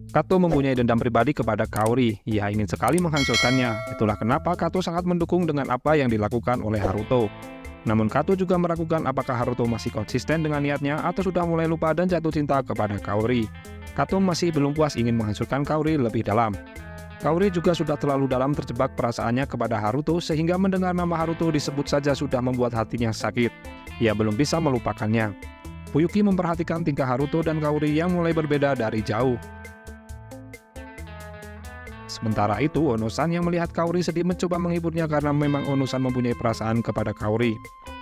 Kato mempunyai dendam pribadi kepada Kaori. Ia ingin sekali menghancurkannya. Itulah kenapa Kato sangat mendukung dengan apa yang dilakukan oleh Haruto. Namun Kato juga meragukan apakah Haruto masih konsisten dengan niatnya atau sudah mulai lupa dan jatuh cinta kepada Kaori. Kato masih belum puas ingin menghancurkan Kaori lebih dalam. Kaori juga sudah terlalu dalam terjebak perasaannya kepada Haruto sehingga mendengar nama Haruto disebut saja sudah membuat hatinya sakit. Ia belum bisa melupakannya. Fuyuki memperhatikan tingkah Haruto dan Kaori yang mulai berbeda dari jauh. Sementara itu, Ono-san yang melihat Kaori sedih mencoba menghiburnya karena memang Ono-san mempunyai perasaan kepada Kaori.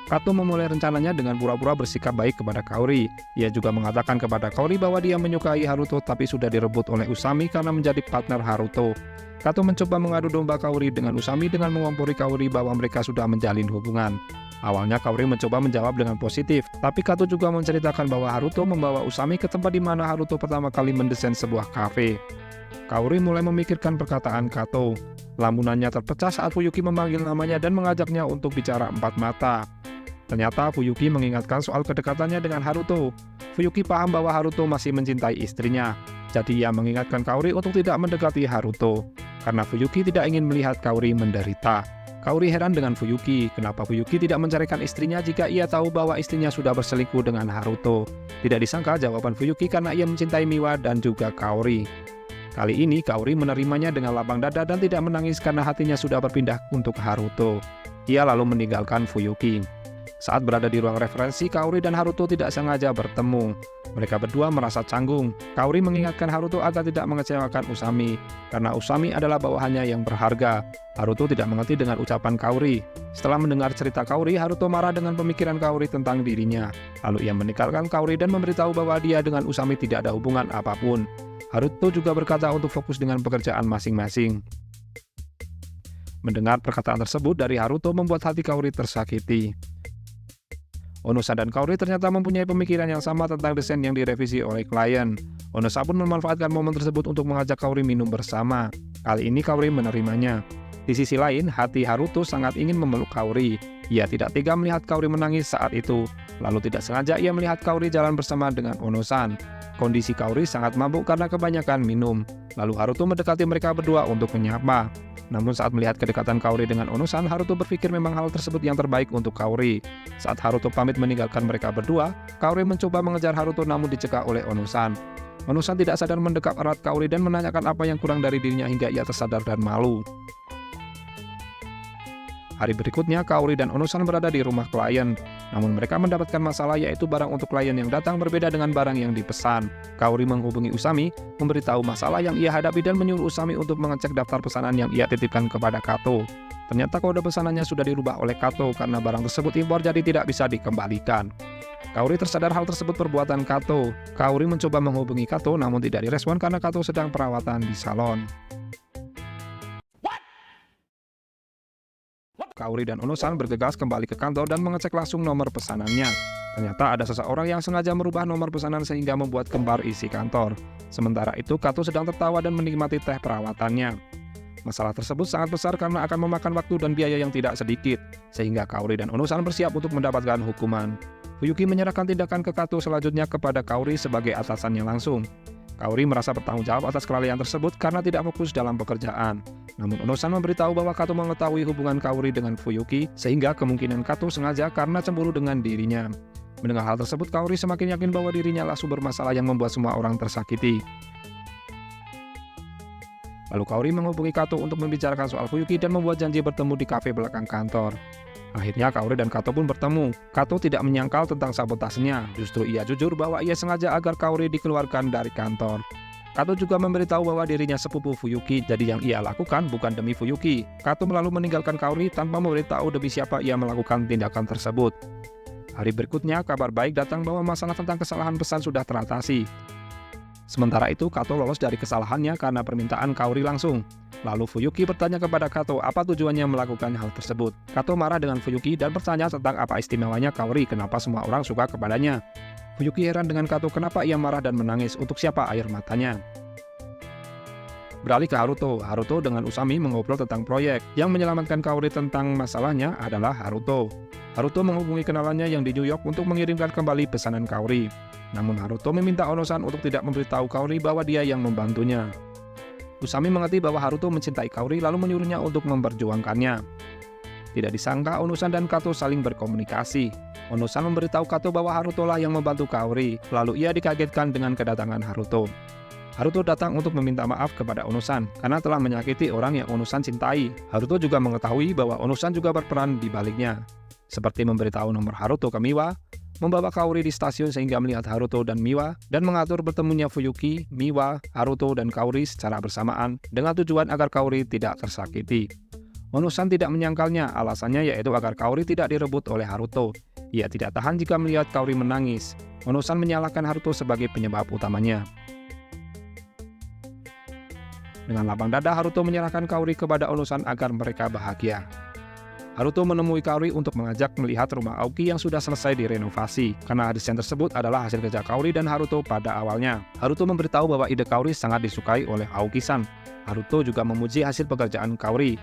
Kato memulai rencananya dengan pura-pura bersikap baik kepada Kaori. Ia juga mengatakan kepada Kaori bahwa dia menyukai Haruto tapi sudah direbut oleh Usami karena menjadi partner Haruto. Kato mencoba mengadu domba Kaori dengan Usami dengan mengompori Kaori bahwa mereka sudah menjalin hubungan. Awalnya Kaori mencoba menjawab dengan positif, tapi Kato juga menceritakan bahwa Haruto membawa Usami ke tempat di mana Haruto pertama kali mendesain sebuah kafe. Kaori mulai memikirkan perkataan Kato. Lamunannya terpecah saat Fuyuki memanggil namanya dan mengajaknya untuk bicara empat mata. Ternyata Fuyuki mengingatkan soal kedekatannya dengan Haruto. Fuyuki paham bahwa Haruto masih mencintai istrinya. Jadi ia mengingatkan Kaori untuk tidak mendekati Haruto. Karena Fuyuki tidak ingin melihat Kaori menderita. Kaori heran dengan Fuyuki. Kenapa Fuyuki tidak menceraikan istrinya jika ia tahu bahwa istrinya sudah berselingkuh dengan Haruto? Tidak disangka jawaban Fuyuki karena ia mencintai Miwa dan juga Kaori. Kali ini Kaori menerimanya dengan lapang dada dan tidak menangis karena hatinya sudah berpindah untuk Haruto. Ia lalu meninggalkan Fuyuki. Saat berada di ruang referensi, Kaori dan Haruto tidak sengaja bertemu. Mereka berdua merasa canggung. Kaori mengingatkan Haruto agar tidak mengecewakan Usami, karena Usami adalah bawahannya yang berharga. Haruto tidak mengerti dengan ucapan Kaori. Setelah mendengar cerita Kaori, Haruto marah dengan pemikiran Kaori tentang dirinya. Lalu ia meninggalkan Kaori dan memberitahu bahwa dia dengan Usami tidak ada hubungan apapun. Haruto juga berkata untuk fokus dengan pekerjaan masing-masing. Mendengar perkataan tersebut dari Haruto membuat hati Kaori tersakiti. Ono-san dan Kaori ternyata mempunyai pemikiran yang sama tentang desain yang direvisi oleh klien. Ono-san pun memanfaatkan momen tersebut untuk mengajak Kaori minum bersama. Kali ini Kaori menerimanya. Di sisi lain, hati Haruto sangat ingin memeluk Kaori. Ia tidak tega melihat Kaori menangis saat itu. Lalu tidak sengaja ia melihat Kaori jalan bersama dengan Ono-san. Kondisi Kaori sangat mabuk karena kebanyakan minum. Lalu Haruto mendekati mereka berdua untuk menyapa. Namun saat melihat kedekatan Kaori dengan Ono-san, Haruto berpikir memang hal tersebut yang terbaik untuk Kaori. Saat Haruto pamit meninggalkan mereka berdua, Kaori mencoba mengejar Haruto namun dicegah oleh Ono-san. Ono-san tidak sadar mendekap erat Kaori dan menanyakan apa yang kurang dari dirinya hingga ia tersadar dan malu. Hari berikutnya, Kaori dan Ono-san berada di rumah klien. Namun mereka mendapatkan masalah yaitu barang untuk klien yang datang berbeda dengan barang yang dipesan. Kaori menghubungi Usami, memberitahu masalah yang ia hadapi dan menyuruh Usami untuk mengecek daftar pesanan yang ia titipkan kepada Kato. Ternyata kode pesanannya sudah dirubah oleh Kato karena barang tersebut impor jadi tidak bisa dikembalikan. Kaori tersadar hal tersebut perbuatan Kato. Kaori mencoba menghubungi Kato namun tidak direspon karena Kato sedang perawatan di salon. Kaori dan Ono-san bergegas kembali ke kantor dan mengecek langsung nomor pesanannya. Ternyata ada seseorang yang sengaja merubah nomor pesanan sehingga membuat kembar isi kantor. Sementara itu, Kato sedang tertawa dan menikmati teh perawatannya. Masalah tersebut sangat besar karena akan memakan waktu dan biaya yang tidak sedikit, sehingga Kaori dan Ono-san bersiap untuk mendapatkan hukuman. Fuyuki menyerahkan tindakan ke Kato selanjutnya kepada Kaori sebagai atasannya langsung. Kaori merasa bertanggung jawab atas kelalaian tersebut karena tidak fokus dalam pekerjaan. Namun Ono-san memberitahu bahwa Kato mengetahui hubungan Kaori dengan Fuyuki, sehingga kemungkinan Kato sengaja karena cemburu dengan dirinya. Mendengar hal tersebut, Kaori semakin yakin bahwa dirinya lah sumber masalah yang membuat semua orang tersakiti. Lalu Kaori menghubungi Kato untuk membicarakan soal Fuyuki dan membuat janji bertemu di kafe belakang kantor. Akhirnya Kaori dan Kato pun bertemu. Kato tidak menyangkal tentang sabotasenya, justru ia jujur bahwa ia sengaja agar Kaori dikeluarkan dari kantor. Kato juga memberitahu bahwa dirinya sepupu Fuyuki, jadi yang ia lakukan bukan demi Fuyuki. Kato lalu meninggalkan Kaori tanpa memberitahu demi siapa ia melakukan tindakan tersebut. Hari berikutnya, kabar baik datang bahwa masalah tentang kesalahan pesan sudah teratasi. Sementara itu, Kato lolos dari kesalahannya karena permintaan Kaori langsung. Lalu Fuyuki bertanya kepada Kato apa tujuannya melakukan hal tersebut. Kato marah dengan Fuyuki dan bertanya tentang apa istimewanya Kaori, kenapa semua orang suka kepadanya. Fuyuki heran dengan Kato kenapa ia marah dan menangis, untuk siapa air matanya. Beralih ke Haruto. Haruto dengan Usami mengobrol tentang proyek. Yang menyelamatkan Kaori tentang masalahnya adalah Haruto. Haruto menghubungi kenalannya yang di New York untuk mengirimkan kembali pesanan Kaori. Namun Haruto meminta Ono-san untuk tidak memberitahu Kaori bahwa dia yang membantunya. Usami mengerti bahwa Haruto mencintai Kaori lalu menyuruhnya untuk memperjuangkannya. Tidak disangka Ono-san dan Kato saling berkomunikasi. Ono-san memberitahu Kato bahwa Haruto lah yang membantu Kaori, lalu ia dikagetkan dengan kedatangan Haruto. Haruto datang untuk meminta maaf kepada Ono-san karena telah menyakiti orang yang Ono-san cintai. Haruto juga mengetahui bahwa Ono-san juga berperan di baliknya, seperti memberitahu nomor Haruto ke Miwa, membawa Kaori di stasiun sehingga melihat Haruto dan Miwa, dan mengatur bertemunya Fuyuki, Miwa, Haruto, dan Kaori secara bersamaan dengan tujuan agar Kaori tidak tersakiti. Ono-san tidak menyangkalnya, alasannya yaitu agar Kaori tidak direbut oleh Haruto. Ia tidak tahan jika melihat Kaori menangis. Ono-san menyalahkan Haruto sebagai penyebab utamanya. Dengan lapang dada, Haruto menyerahkan Kaori kepada Ono-san agar mereka bahagia. Haruto menemui Kaori untuk mengajak melihat rumah Aoki yang sudah selesai direnovasi, karena desain tersebut adalah hasil kerja Kaori dan Haruto pada awalnya. Haruto memberitahu bahwa ide Kaori sangat disukai oleh Aoki-san. Haruto juga memuji hasil pekerjaan Kaori.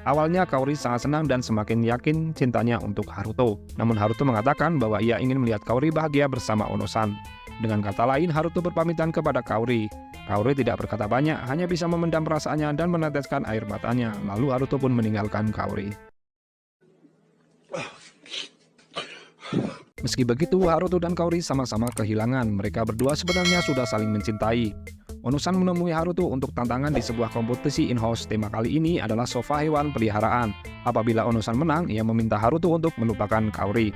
Awalnya Kaori sangat senang dan semakin yakin cintanya untuk Haruto. Namun Haruto mengatakan bahwa ia ingin melihat Kaori bahagia bersama Ono-san. Dengan kata lain, Haruto berpamitan kepada Kaori. Kaori tidak berkata banyak, hanya bisa memendam perasaannya dan meneteskan air matanya. Lalu Haruto pun meninggalkan Kaori. Meski begitu, Haruto dan Kaori sama-sama kehilangan. Mereka berdua sebenarnya sudah saling mencintai. Ono-san menemui Haruto untuk tantangan di sebuah kompetisi in-house. Tema kali ini adalah sofa hewan peliharaan. Apabila Ono-san menang, ia meminta Haruto untuk melupakan Kaori.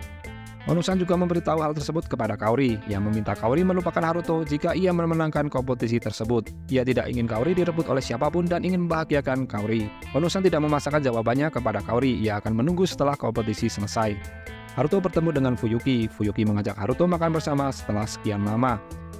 Ono-san juga memberitahu hal tersebut kepada Kaori. Ia meminta Kaori melupakan Haruto jika ia memenangkan kompetisi tersebut. Ia tidak ingin Kaori direbut oleh siapapun dan ingin membahagiakan Kaori. Ono-san tidak memaksakan jawabannya kepada Kaori. Ia akan menunggu setelah kompetisi selesai. Haruto bertemu dengan Fuyuki. Fuyuki mengajak Haruto makan bersama setelah sekian lama.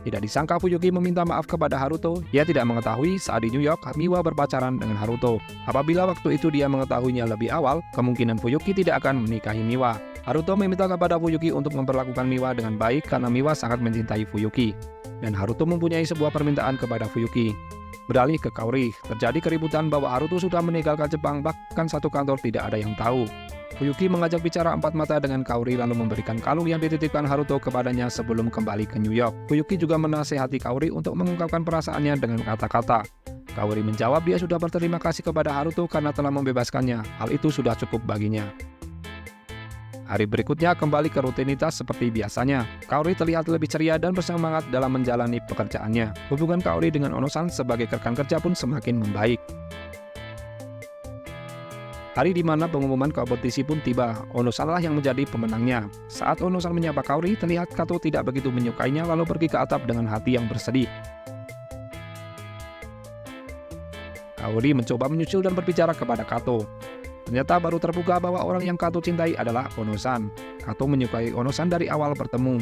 Tidak disangka Fuyuki meminta maaf kepada Haruto. Ia tidak mengetahui saat di New York, Miwa berpacaran dengan Haruto. Apabila waktu itu dia mengetahuinya lebih awal, kemungkinan Fuyuki tidak akan menikahi Miwa. Haruto meminta kepada Fuyuki untuk memperlakukan Miwa dengan baik karena Miwa sangat mencintai Fuyuki. Dan Haruto mempunyai sebuah permintaan kepada Fuyuki. Beralih ke Kaori, terjadi keributan bahwa Haruto sudah meninggalkan Jepang, bahkan satu kantor tidak ada yang tahu. Fuyuki mengajak bicara empat mata dengan Kaori lalu memberikan kalung yang dititipkan Haruto kepadanya sebelum kembali ke New York. Fuyuki juga menasehati Kaori untuk mengungkapkan perasaannya dengan kata-kata. Kaori menjawab dia sudah berterima kasih kepada Haruto karena telah membebaskannya. Hal itu sudah cukup baginya. Hari berikutnya kembali ke rutinitas seperti biasanya. Kaori terlihat lebih ceria dan bersemangat dalam menjalani pekerjaannya. Hubungan Kaori dengan Ono-san sebagai rekan kerja pun semakin membaik. Hari di mana pengumuman kompetisi pun tiba. Ono-san lah yang menjadi pemenangnya. Saat Ono-san menyapa Kaori, terlihat Kato tidak begitu menyukainya lalu pergi ke atap dengan hati yang bersedih. Kaori mencoba menyusul dan berbicara kepada Kato. Ternyata baru terbuka bahwa orang yang Kato cintai adalah Ono-san. Kato menyukai Ono-san dari awal bertemu.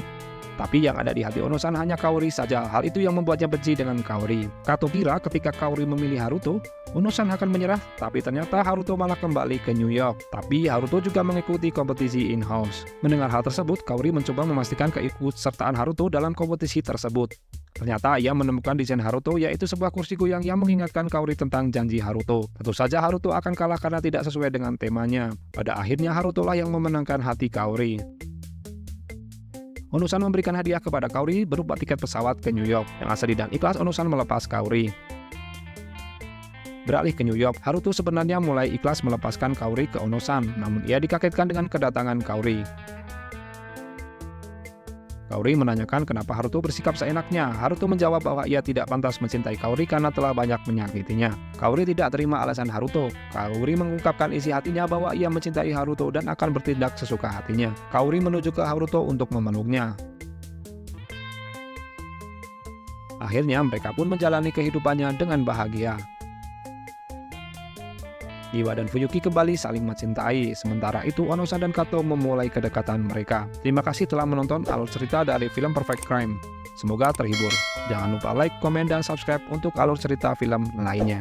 Tapi yang ada di hati Ono-san hanya Kaori saja. Hal itu yang membuatnya benci dengan Kaori. Kato kira ketika Kaori memilih Haruto, Ono-san akan menyerah, tapi ternyata Haruto malah kembali ke New York. Tapi Haruto juga mengikuti kompetisi in-house. Mendengar hal tersebut, Kaori mencoba memastikan keikutsertaan Haruto dalam kompetisi tersebut. Ternyata ia menemukan desain Haruto, yaitu sebuah kursi goyang yang mengingatkan Kaori tentang janji Haruto. Tentu saja Haruto akan kalah karena tidak sesuai dengan temanya. Pada akhirnya Haruto lah yang memenangkan hati Kaori. Ono-san memberikan hadiah kepada Kaori berupa tiket pesawat ke New York. Dengan sedih dan ikhlas, Ono-san melepas Kaori. Beralih ke New York, Haruto sebenarnya mulai ikhlas melepaskan Kaori ke Ono-san, namun ia dikagetkan dengan kedatangan Kaori. Kaori menanyakan kenapa Haruto bersikap seenaknya. Haruto menjawab bahwa ia tidak pantas mencintai Kaori karena telah banyak menyakitinya. Kaori tidak terima alasan Haruto. Kaori mengungkapkan isi hatinya bahwa ia mencintai Haruto dan akan bertindak sesuka hatinya. Kaori menuju ke Haruto untuk memeluknya. Akhirnya mereka pun menjalani kehidupannya dengan bahagia. Miwa dan Fuyuki kembali saling mencintai. Sementara itu Ono-san dan Kato memulai kedekatan mereka. Terima kasih telah menonton alur cerita dari film Perfect Crime. Semoga terhibur. Jangan lupa like, komen, dan subscribe untuk alur cerita film lainnya.